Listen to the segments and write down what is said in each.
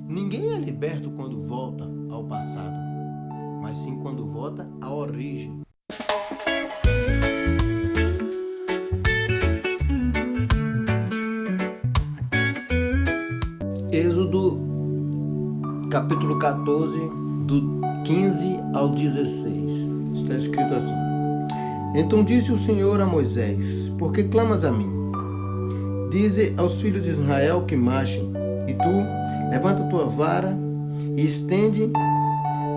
Ninguém é liberto quando volta ao passado, mas sim quando volta à origem. Êxodo, capítulo 14, do 15 ao 16. Está escrito assim: Então disse o Senhor a Moisés: Por que clamas a mim? Dize aos filhos de Israel que marchem, e tu levanta tua vara e estende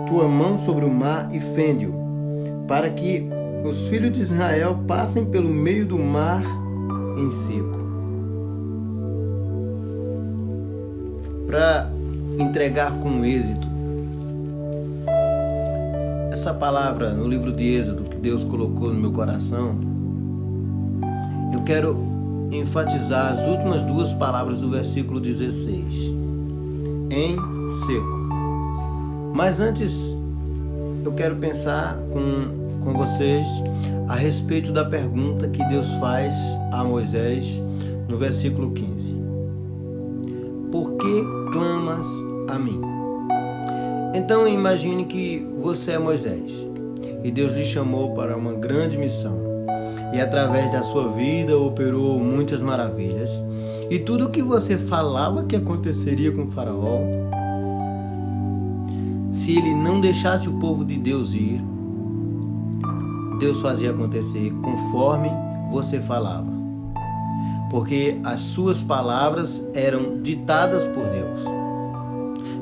tua mão sobre o mar e fende-o, para que os filhos de Israel passem pelo meio do mar em seco. Para entregar com êxito essa palavra no livro de Êxodo que Deus colocou no meu coração, eu quero enfatizar as últimas duas palavras do versículo 16, em seco. Mas antes, eu quero pensar com vocês a respeito da pergunta que Deus faz a Moisés no versículo 15. Por que clamas a mim? Então imagine que você é Moisés e Deus lhe chamou para uma grande missão. E através da sua vida operou muitas maravilhas. E tudo o que você falava que aconteceria com Faraó, se ele não deixasse o povo de Deus ir, Deus fazia acontecer conforme você falava. Porque as suas palavras eram ditadas por Deus.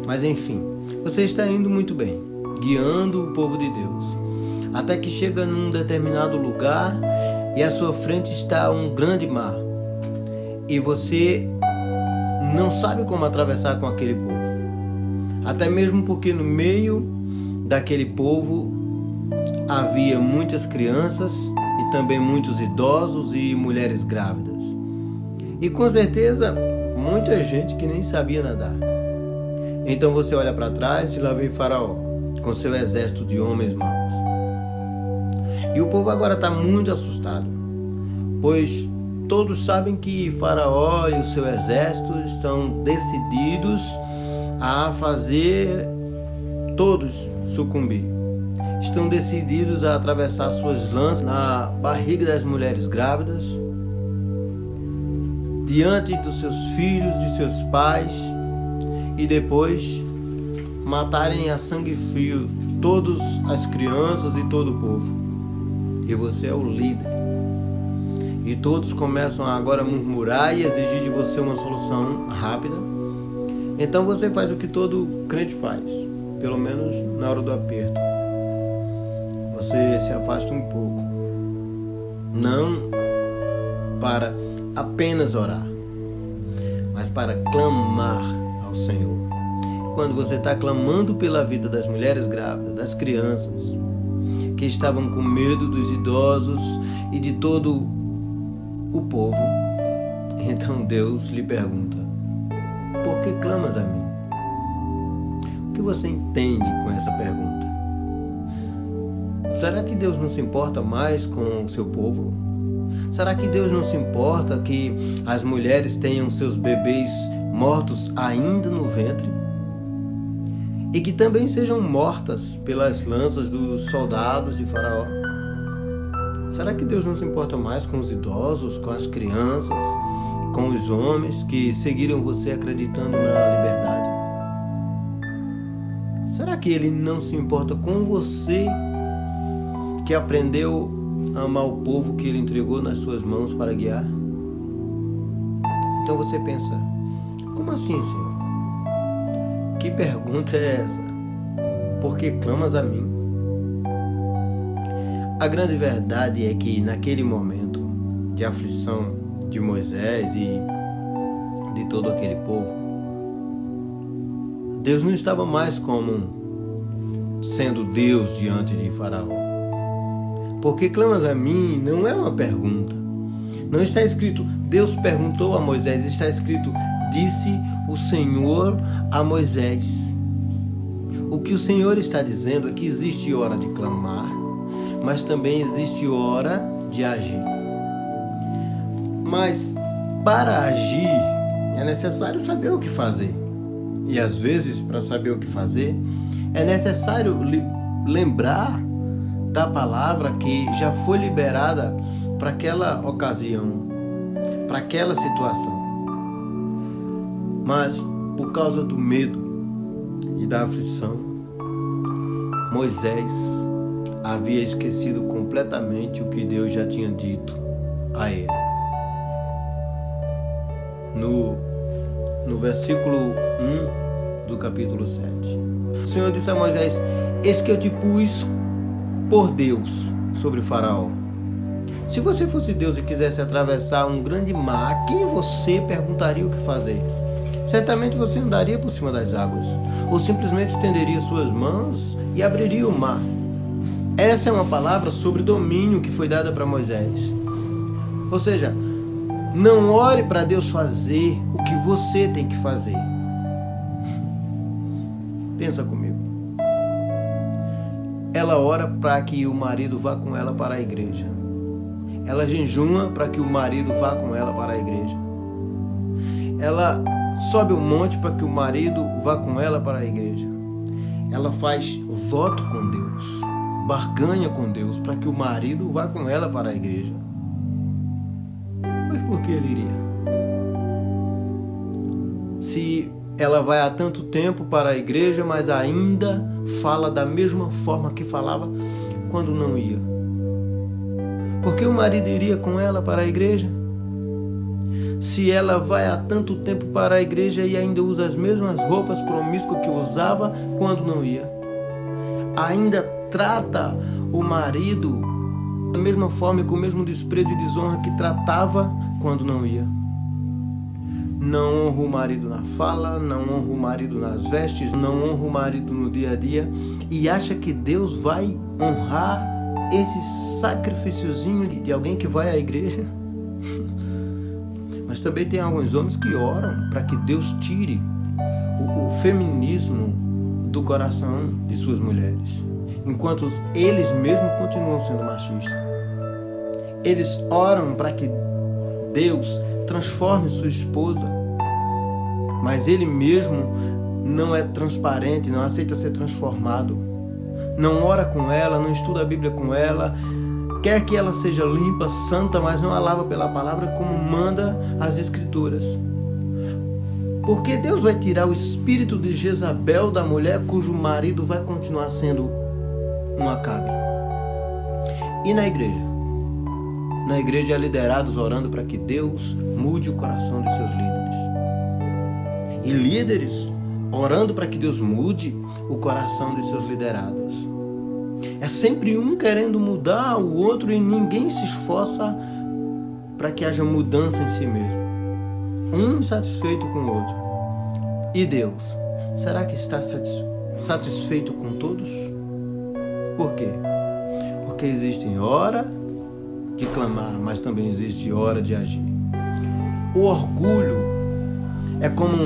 Mas enfim, você está indo muito bem, guiando o povo de Deus, até que chega num determinado lugar e à sua frente está um grande mar. E você não sabe como atravessar com aquele povo. Até mesmo porque no meio daquele povo havia muitas crianças e também muitos idosos e mulheres grávidas. E com certeza muita gente que nem sabia nadar. Então você olha para trás e lá vem Faraó com seu exército de homens maus. E o povo agora está muito assustado, pois todos sabem que Faraó e o seu exército estão decididos a fazer todos sucumbir. Estão decididos a atravessar suas lanças na barriga das mulheres grávidas, diante dos seus filhos, de seus pais, e depois matarem a sangue frio todas as crianças e todo o povo. E você é o líder. E todos começam agora a murmurar e exigir de você uma solução rápida. Então você faz o que todo crente faz, pelo menos na hora do aperto. Você se afasta um pouco. Não para apenas orar, mas para clamar ao Senhor. Quando você está clamando pela vida das mulheres grávidas, das crianças que estavam com medo, dos idosos e de todo o povo, então Deus lhe pergunta: por que clamas a mim? O que você entende com essa pergunta? Será que Deus não se importa mais com o seu povo? Será que Deus não se importa que as mulheres tenham seus bebês mortos ainda no ventre? E que também sejam mortas pelas lanças dos soldados de Faraó? Será que Deus não se importa mais com os idosos, com as crianças, com os homens que seguiram você acreditando na liberdade? Será que Ele não se importa com você que aprendeu a amar o povo que Ele entregou nas suas mãos para guiar? Então você pensa: como assim, Senhor? Que pergunta é essa? Por que clamas a mim? A grande verdade é que naquele momento de aflição de Moisés e de todo aquele povo, Deus não estava mais como sendo Deus diante de Faraó. Por que clamas a mim não é uma pergunta. Não está escrito Deus perguntou a Moisés, está escrito disse o Senhor a Moisés. O que o Senhor está dizendo é que existe hora de clamar, mas também existe hora de agir. Mas para agir é necessário saber o que fazer. E às vezes, para saber o que fazer, é necessário lembrar da palavra que já foi liberada para aquela ocasião, para aquela situação. Mas, por causa do medo e da aflição, Moisés havia esquecido completamente o que Deus já tinha dito a ele. No versículo 1 do capítulo 7, o Senhor disse a Moisés: eis que eu te pus por Deus sobre Faraó. Se você fosse Deus e quisesse atravessar um grande mar, a quem você perguntaria o que fazer? Certamente você andaria por cima das águas, ou simplesmente estenderia suas mãos e abriria o mar. Essa é uma palavra sobre domínio que foi dada para Moisés. Ou seja, não ore para Deus fazer o que você tem que fazer. Pensa comigo. Ela ora para que o marido vá com ela para a igreja. Ela jejuma para que o marido vá com ela para a igreja. Ela sobe um monte para que o marido vá com ela para a igreja. Ela faz voto com Deus, barganha com Deus para que o marido vá com ela para a igreja. Mas por que ele iria? Se ela vai há tanto tempo para a igreja, mas ainda fala da mesma forma que falava quando não ia. Por que o marido iria com ela para a igreja? Se ela vai há tanto tempo para a igreja e ainda usa as mesmas roupas promíscuas que usava quando não ia. Ainda trata o marido da mesma forma e com o mesmo desprezo e desonra que tratava quando não ia. Não honra o marido na fala, não honra o marido nas vestes, não honra o marido no dia a dia e acha que Deus vai honrar esse sacrifíciozinho de alguém que vai à igreja. Mas também tem alguns homens que oram para que Deus tire o feminismo do coração de suas mulheres, enquanto eles mesmos continuam sendo machistas. Eles oram para que Deus transforme sua esposa, mas ele mesmo não é transparente, não aceita ser transformado. Não ora com ela, não estuda a Bíblia com ela, quer que ela seja limpa, santa, mas não a lava pela palavra como manda as Escrituras. Porque Deus vai tirar o espírito de Jezabel da mulher cujo marido vai continuar sendo um Acabe. E na igreja? Na igreja há liderados orando para que Deus mude o coração de seus líderes. E líderes orando para que Deus mude o coração de seus liderados. É sempre um querendo mudar o outro e ninguém se esforça para que haja mudança em si mesmo. Um insatisfeito com o outro. E Deus, será que está satisfeito com todos? Por quê? Porque existe hora de clamar, mas também existe hora de agir. O orgulho é como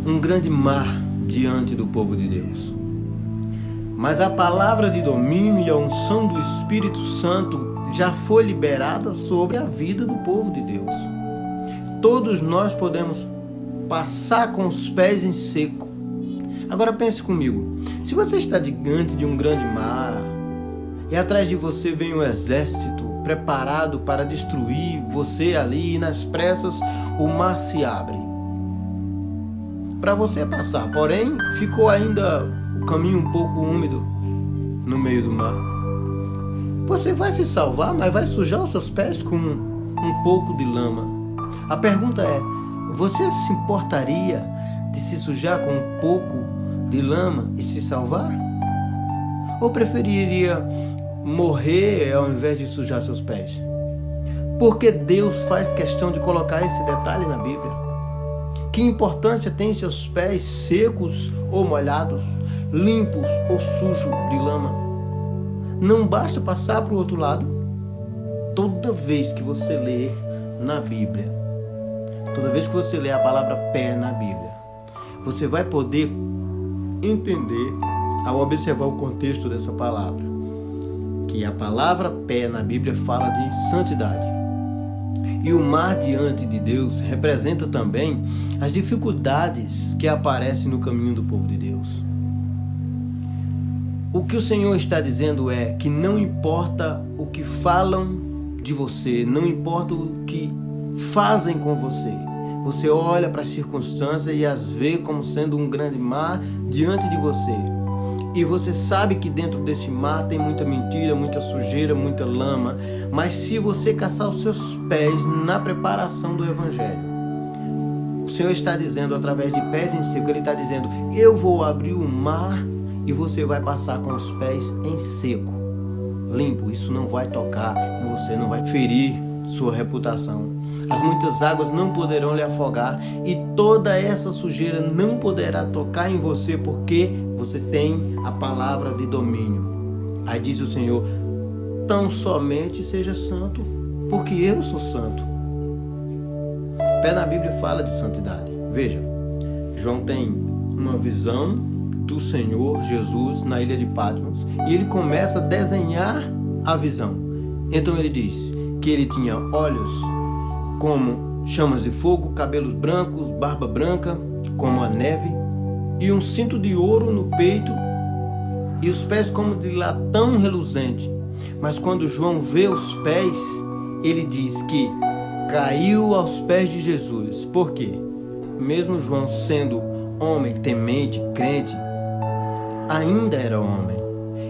um grande mar diante do povo de Deus. Mas a palavra de domínio e a unção do Espírito Santo já foi liberada sobre a vida do povo de Deus. Todos nós podemos passar com os pés em seco. Agora pense comigo, se você está diante de um grande mar e atrás de você vem um exército preparado para destruir você ali e nas pressas o mar se abre para você passar, porém ficou ainda o caminho um pouco úmido no meio do mar. Você vai se salvar, mas vai sujar os seus pés com um pouco de lama. A pergunta é, você se importaria de se sujar com um pouco de lama e se salvar? Ou preferiria morrer ao invés de sujar seus pés? Porque Deus faz questão de colocar esse detalhe na Bíblia. Que importância tem seus pés secos ou molhados, limpos ou sujos de lama? Não basta passar para o outro lado? Toda vez que você lê na Bíblia, toda vez que você lê a palavra pé na Bíblia, você vai poder entender, ao observar o contexto dessa palavra, que a palavra pé na Bíblia fala de santidade. E o mar diante de Deus representa também as dificuldades que aparecem no caminho do povo de Deus. O que o Senhor está dizendo é que não importa o que falam de você, não importa o que fazem com você. Você olha para as circunstâncias e as vê como sendo um grande mar diante de você. E você sabe que dentro desse mar tem muita mentira, muita sujeira, muita lama. Mas se você caçar os seus pés na preparação do Evangelho, o Senhor está dizendo através de pés em seco, Ele está dizendo: eu vou abrir o mar e você vai passar com os pés em seco, limpo. Isso não vai tocar em você, não vai ferir sua reputação. As muitas águas não poderão lhe afogar e toda essa sujeira não poderá tocar em você, porque você tem a palavra de domínio. Aí diz o Senhor: tão somente seja santo, porque eu sou santo. O pé na Bíblia fala de santidade. Veja, João tem uma visão do Senhor Jesus na ilha de Patmos e ele começa a desenhar a visão. Então ele diz que ele tinha olhos como chamas de fogo, cabelos brancos, barba branca como a neve e um cinto de ouro no peito e os pés como de latão reluzente. Mas quando João vê os pés, ele diz que caiu aos pés de Jesus. Por quê? Mesmo João sendo homem temente, crente, ainda era homem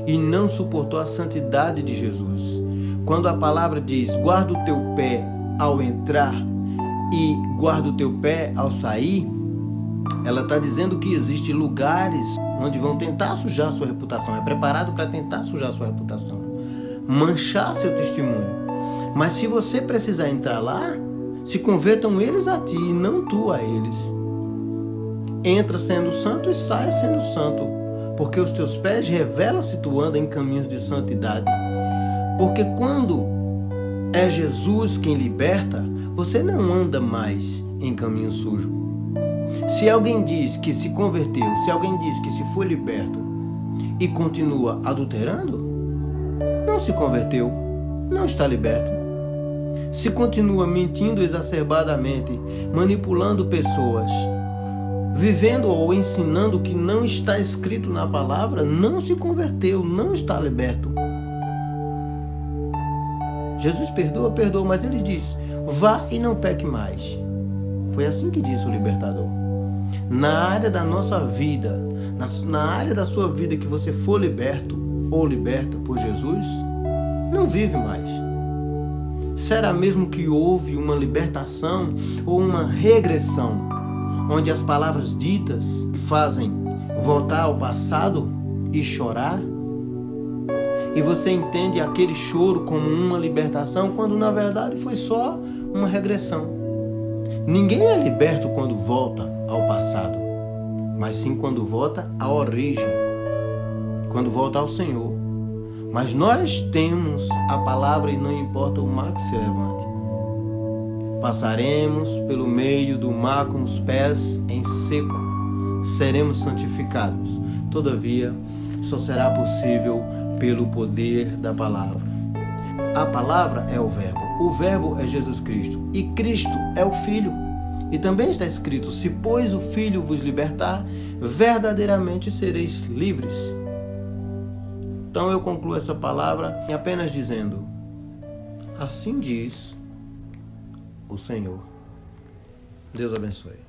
e não suportou a santidade de Jesus. Quando a palavra diz: guarda o teu pé ao entrar e guarda o teu pé ao sair, ela está dizendo que existem lugares onde vão tentar sujar sua reputação. É preparado para tentar sujar sua reputação, manchar seu testemunho. Mas se você precisar entrar lá, se convertam eles a ti e não tu a eles. Entra sendo santo e sai sendo santo, porque os teus pés revelam se tu anda em caminhos de santidade. Porque quando é Jesus quem liberta, você não anda mais em caminho sujo. Se alguém diz que se converteu, se alguém diz que se foi liberto e continua adulterando, não se converteu, não está liberto. Se continua mentindo exacerbadamente, manipulando pessoas, vivendo ou ensinando o que não está escrito na palavra, não se converteu, não está liberto. Jesus perdoa, mas ele diz: vá e não peque mais. Foi assim que disse o libertador. Na área da nossa vida, na área da sua vida que você for liberto ou liberta por Jesus, não vive mais. Será mesmo que houve uma libertação ou uma regressão, onde as palavras ditas fazem voltar ao passado e chorar? E você entende aquele choro como uma libertação, quando na verdade foi só uma regressão. Ninguém é liberto quando volta ao passado, mas sim quando volta à origem, quando volta ao Senhor. Mas nós temos a palavra e não importa o mar que se levante. Passaremos pelo meio do mar com os pés em seco, seremos santificados. Todavia, só será possível pelo poder da palavra. A palavra é o Verbo é Jesus Cristo e Cristo é o Filho. E também está escrito: se pois o Filho vos libertar, verdadeiramente sereis livres. Então eu concluo essa palavra apenas dizendo: assim diz o Senhor. Deus abençoe.